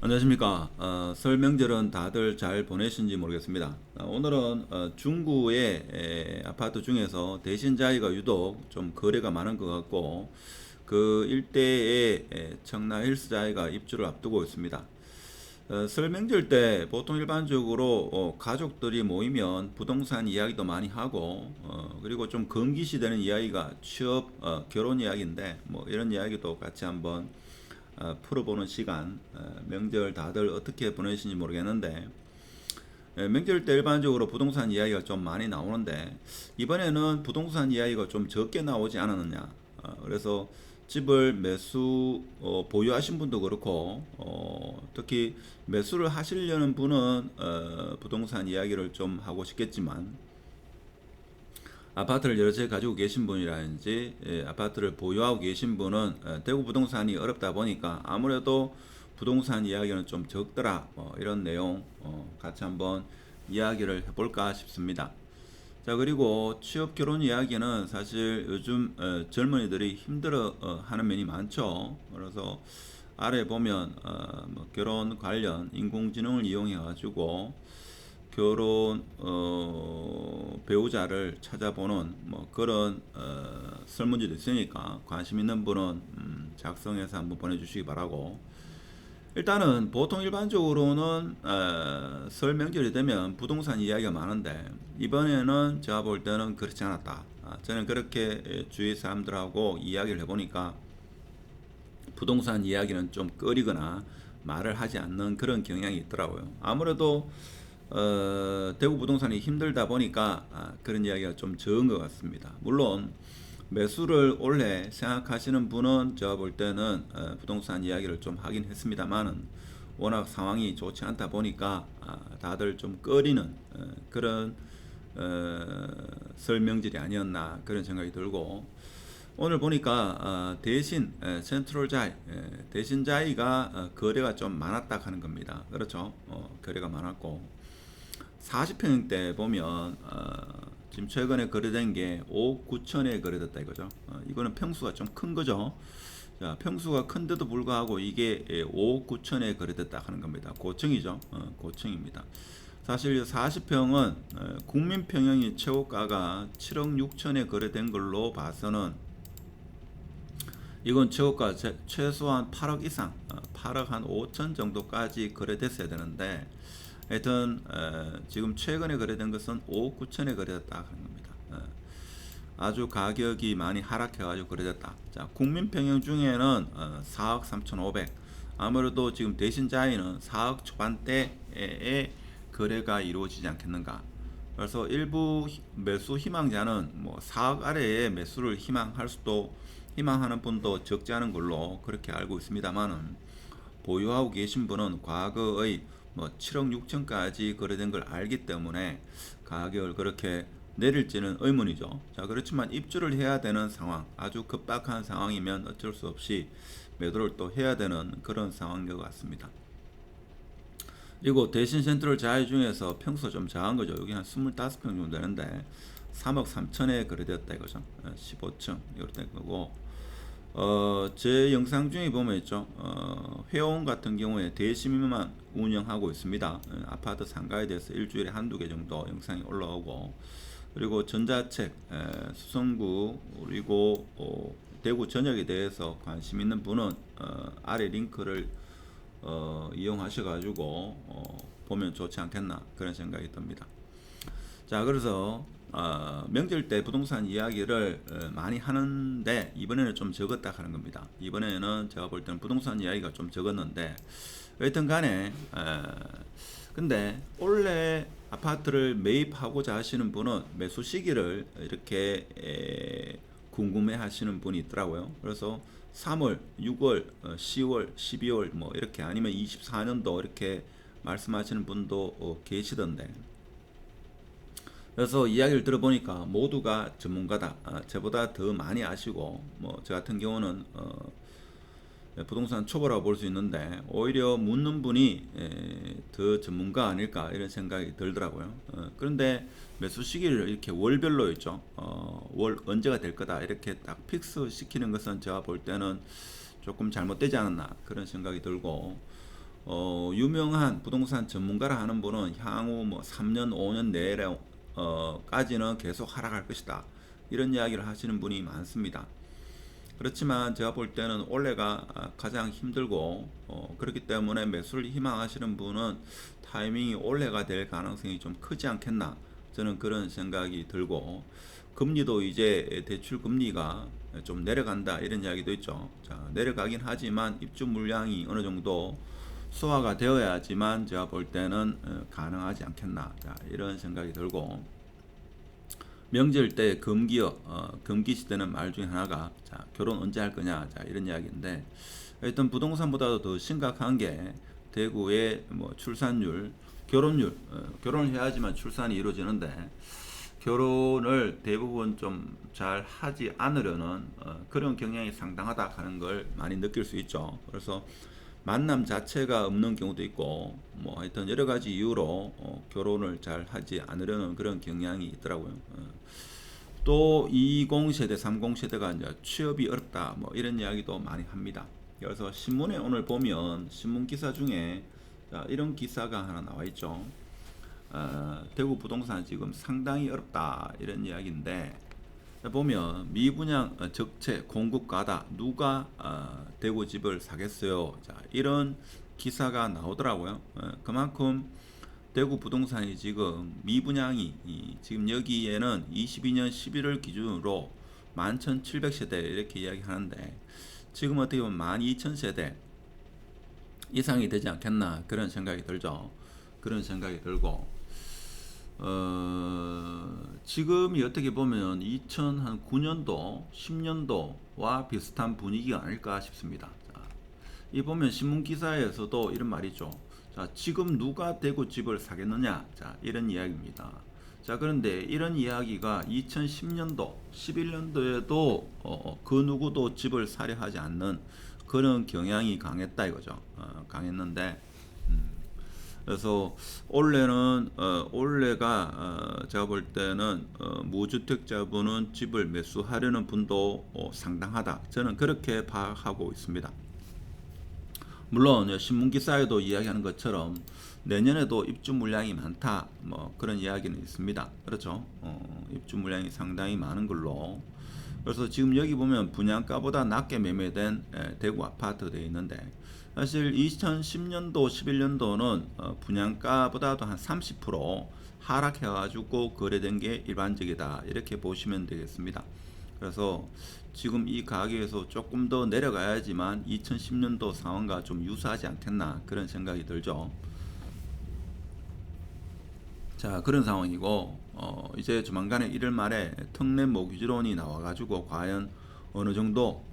안녕하십니까. 설 명절은 다들 잘 보내신지 모르겠습니다. 오늘은 중구의 아파트 중에서 대신자이가 유독 좀 거래가 많은 것 같고 그 일대에 청라 힐스자이가 입주를 앞두고 있습니다. 설 명절 때 보통 일반적으로 가족들이 모이면 부동산 이야기도 많이 하고 그리고 좀 금기시되는 이야기가 취업, 결혼 이야기인데 뭐 이런 이야기도 같이 한번 풀어보는 시간. 명절 다들 어떻게 보내시는지 모르겠는데 명절 때 일반적으로 부동산 이야기가 좀 많이 나오는데 이번에는 부동산 이야기가 좀 적게 나오지 않았느냐. 그래서 집을 보유하신 분도 그렇고 특히 매수를 하시려는 분은 부동산 이야기를 좀 하고 싶겠지만 아파트를 여러 채 가지고 계신 분이라든지 아파트를 보유하고 계신 분은 대구 부동산이 어렵다 보니까 아무래도 부동산 이야기는 좀 적더라, 이런 내용 같이 한번 이야기를 해볼까 싶습니다. 자, 그리고 취업 결혼 이야기는 사실 요즘 젊은이들이 힘들어 하는 면이 많죠. 그래서 아래 보면 뭐 결혼 관련 인공지능을 이용해 가지고 결혼 배우자를 찾아보는 뭐 그런 설문지도 있으니까 관심 있는 분은 작성해서 한번 보내주시기 바라고. 일단은 보통 일반적으로는 설 명절이 되면 부동산 이야기가 많은데 이번에는 제가 볼 때는 그렇지 않았다. 저는 그렇게 주위 사람들하고 이야기를 해보니까 부동산 이야기는 좀 꺼리거나 말을 하지 않는 그런 경향이 있더라고요. 아무래도 대구 부동산이 힘들다 보니까 그런 이야기가 좀 적은 것 같습니다. 물론 매수를 올해 생각하시는 분은 제가 볼 때는 부동산 이야기를 좀 하긴 했습니다만은 워낙 상황이 좋지 않다 보니까 다들 좀 꺼리는 그런 설명질이 아니었나 그런 생각이 들고, 오늘 보니까 대신 센트럴자이 대신자이가 거래가 좀 많았다 하는 겁니다. 그렇죠? 거래가 많았고 40평대 보면 지금 최근에 거래된 게 5억 9천에 거래됐다 이거죠. 이거는 평수가 좀 큰 거죠. 자, 평수가 큰데도 불구하고 이게 5억 9천에 거래됐다 하는 겁니다. 고층이죠. 고층입니다. 사실 40평은 국민평형이 최고가가 7억 6천에 거래된 걸로 봐서는 이건 최고가 최소한 8억 이상, 8억 한 5천 정도까지 거래됐어야 되는데 하여튼 지금 최근에 거래된 것은 5억 9천에 거래됐다 하는 겁니다. 아주 가격이 많이 하락해가지고 거래됐다. 자, 국민평형 중에는 4억 3,500. 아무래도 지금 대신자이는 4억 초반대에 거래가 이루어지지 않겠는가. 그래서 일부 매수 희망자는 뭐 4억 아래에 매수를 희망하는 분도 적지 않은 걸로 그렇게 알고 있습니다만은 보유하고 계신 분은 과거의 뭐 7억 6천까지 거래된 걸 알기 때문에 가격을 그렇게 내릴지는 의문이죠. 자, 그렇지만 입주를 해야 되는 상황, 아주 급박한 상황이면 어쩔 수 없이 매도를 또 해야 되는 그런 상황인 것 같습니다. 그리고 대신 센트럴 자이 중에서 평수 좀 작은 거죠. 여기 한 25평 정도 되는데 3억 3천에 거래되었다 이거죠. 15층 이렇게 된 거고, 제 영상 중에 보면 있죠. 회원 같은 경우에 대시민만 운영하고 있습니다. 아파트 상가에 대해서 일주일에 한두 개 정도 영상이 올라오고, 그리고 전자책, 수성구, 그리고 대구 전역에 대해서 관심 있는 분은 아래 링크를 이용하셔가지고 보면 좋지 않겠나 그런 생각이 듭니다. 자, 그래서 명절 때 부동산 이야기를 많이 하는데 이번에는 좀 적었다 하는 겁니다. 이번에는 제가 볼 때는 부동산 이야기가 좀 적었는데 여튼 간에 근데 원래 아파트를 매입하고자 하시는 분은 매수 시기를 이렇게 궁금해 하시는 분이 있더라고요. 그래서 3월, 6월, 10월, 12월 뭐 이렇게 아니면 24년도 이렇게 말씀하시는 분도 계시던데, 그래서 이야기를 들어보니까 모두가 전문가다. 저보다 더 많이 아시고, 뭐, 저 같은 경우는, 부동산 초보라고 볼 수 있는데, 오히려 묻는 분이 더 전문가 아닐까, 이런 생각이 들더라고요. 그런데 매수 시기를 이렇게 월별로 있죠. 월 언제가 될 거다. 이렇게 딱 픽스 시키는 것은 제가 볼 때는 조금 잘못되지 않았나, 그런 생각이 들고, 유명한 부동산 전문가라 하는 분은 향후 뭐 3년, 5년 내에 까지는 계속 하락할 것이다. 이런 이야기를 하시는 분이 많습니다. 그렇지만 제가 볼 때는 올해가 가장 힘들고 그렇기 때문에 매수를 희망하시는 분은 타이밍이 올해가 될 가능성이 좀 크지 않겠나, 저는 그런 생각이 들고, 금리도 이제 대출 금리가 좀 내려간다 이런 이야기도 있죠. 자, 내려가긴 하지만 입주 물량이 어느 정도 소화가 되어야지만 제가 볼 때는 가능하지 않겠나, 자, 이런 생각이 들고, 명절 때 금기 시대는 말 중에 하나가, 자, 결혼 언제 할 거냐, 자, 이런 이야기인데, 일단 부동산보다도 더 심각한 게 대구의 뭐 출산율, 결혼율, 결혼을 해야지만 출산이 이루어지는데 결혼을 대부분 좀 잘 하지 않으려는 그런 경향이 상당하다 하는 걸 많이 느낄 수 있죠. 그래서 만남 자체가 없는 경우도 있고, 뭐 하여튼 여러 가지 이유로 결혼을 잘 하지 않으려는 그런 경향이 있더라고요. 또 20세대, 30세대가 이제 취업이 어렵다, 뭐 이런 이야기도 많이 합니다. 그래서 신문에 오늘 보면 신문 기사 중에 이런 기사가 하나 나와 있죠. 대구 부동산 지금 상당히 어렵다 이런 이야기인데, 보면 미분양 적체 공급 과다, 누가 대구 집을 사겠어요, 자, 이런 기사가 나오더라고요. 그만큼 대구 부동산이 지금 미분양이 지금 여기에는 22년 11월 기준으로 11,700세대 이렇게 이야기하는데, 지금 어떻게 보면 12,000세대 이상이 되지 않겠나, 그런 생각이 들죠. 그런 생각이 들고, 지금이 어떻게 보면 2009년도, 10년도와 비슷한 분위기가 아닐까 싶습니다. 자, 이 보면 신문 기사에서도 이런 말이죠. 자, 지금 누가 대구 집을 사겠느냐, 자, 이런 이야기입니다. 자, 그런데 이런 이야기가 2010년도, 11년도에도 그 누구도 집을 사려 하지 않는 그런 경향이 강했다 이거죠. 강했는데, 그래서 올해가 제가 볼 때는 무주택자분은 집을 매수하려는 분도 상당하다, 저는 그렇게 파악하고 있습니다. 물론 신문 기사에도 이야기하는 것처럼 내년에도 입주 물량이 많다, 뭐 그런 이야기는 있습니다. 그렇죠. 입주 물량이 상당히 많은 걸로. 그래서 지금 여기 보면 분양가보다 낮게 매매된 대구 아파트 되어 있는데, 사실 2010년도, 11년도는 분양가보다도 한 30% 하락해가지고 거래된 게 일반적이다, 이렇게 보시면 되겠습니다. 그래서 지금 이 가격에서 조금 더 내려가야지만 2010년도 상황과 좀 유사하지 않겠나, 그런 생각이 들죠. 자, 그런 상황이고, 이제 조만간에 1월 말에 특례 모기지론이 나와가지고 과연 어느 정도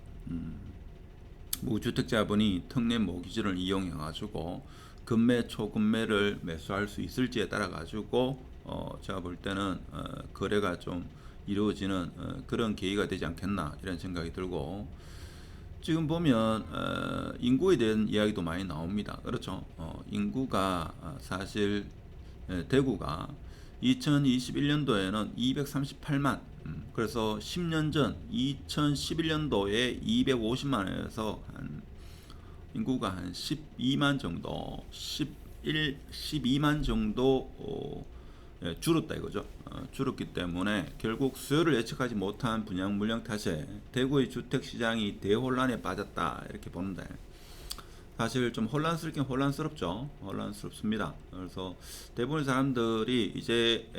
무주택자분이 특례 모기지를 이용해가지고 급매 초급매를 매수할 수 있을지에 따라 가지고 제가 볼 때는 거래가 좀 이루어지는 그런 계기가 되지 않겠나, 이런 생각이 들고, 지금 보면 인구에 대한 이야기도 많이 나옵니다. 그렇죠. 인구가 사실 대구가 2021년도에는 238만, 그래서 10년 전 2011년도에 250만에서 한 인구가 한 12만 정도, 12만 정도 줄었다 이거죠. 줄었기 때문에 결국 수요를 예측하지 못한 분양 물량 탓에 대구의 주택 시장이 대혼란에 빠졌다, 이렇게 보는데, 사실 좀 혼란스럽긴 혼란스럽죠. 혼란스럽습니다. 그래서 대부분의 사람들이 이제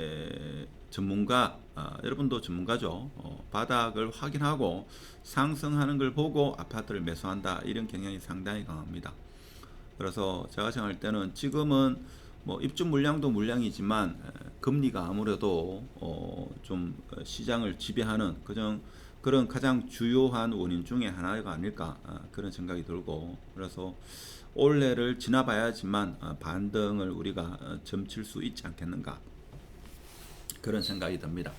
전문가, 여러분도 전문가죠. 바닥을 확인하고 상승하는 걸 보고 아파트를 매수한다, 이런 경향이 상당히 강합니다. 그래서 제가 생각할 때는 지금은 뭐 입주 물량도 물량이지만 금리가 아무래도 좀 시장을 지배하는 그런 가장 주요한 원인 중에 하나가 아닐까, 그런 생각이 들고, 그래서 올해를 지나봐야지만 반등을 우리가 점칠 수 있지 않겠는가, 그런 생각이 듭니다.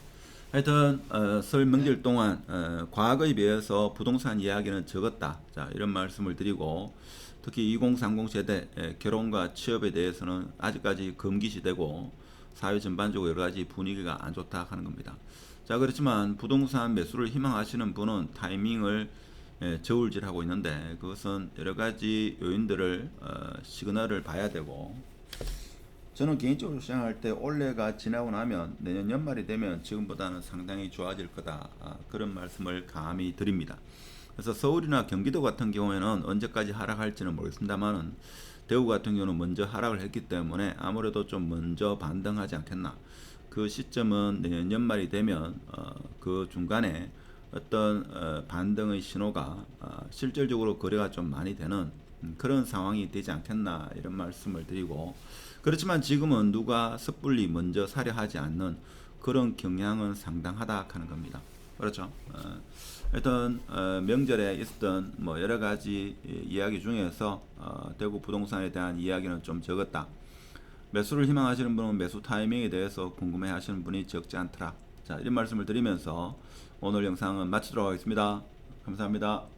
하여튼 설 명절 동안 과거에 비해서 부동산 이야기는 적었다, 자, 이런 말씀을 드리고, 특히 2030 세대 결혼과 취업에 대해서는 아직까지 금기 시대고 사회 전반적으로 여러 가지 분위기가 안 좋다 하는 겁니다. 자, 그렇지만 부동산 매수를 희망하시는 분은 타이밍을 저울질하고 있는데 그것은 여러 가지 요인들을 시그널을 봐야 되고, 저는 개인적으로 생각할 때 올해가 지나고 나면 내년 연말이 되면 지금보다는 상당히 좋아질 거다, 그런 말씀을 감히 드립니다. 그래서 서울이나 경기도 같은 경우에는 언제까지 하락할지는 모르겠습니다만은 대구 같은 경우는 먼저 하락을 했기 때문에 아무래도 좀 먼저 반등하지 않겠나. 그 시점은 내년 연말이 되면 그 중간에 어떤 반등의 신호가 실질적으로 거래가 좀 많이 되는 그런 상황이 되지 않겠나, 이런 말씀을 드리고, 그렇지만 지금은 누가 섣불리 먼저 사려 하지 않는 그런 경향은 상당하다 하는 겁니다. 그렇죠. 하여튼 명절에 있었던 뭐 여러 가지 이야기 중에서 대구 부동산에 대한 이야기는 좀 적었다. 매수를 희망하시는 분은 매수 타이밍에 대해서 궁금해 하시는 분이 적지 않더라. 자, 이런 말씀을 드리면서 오늘 영상은 마치도록 하겠습니다. 감사합니다.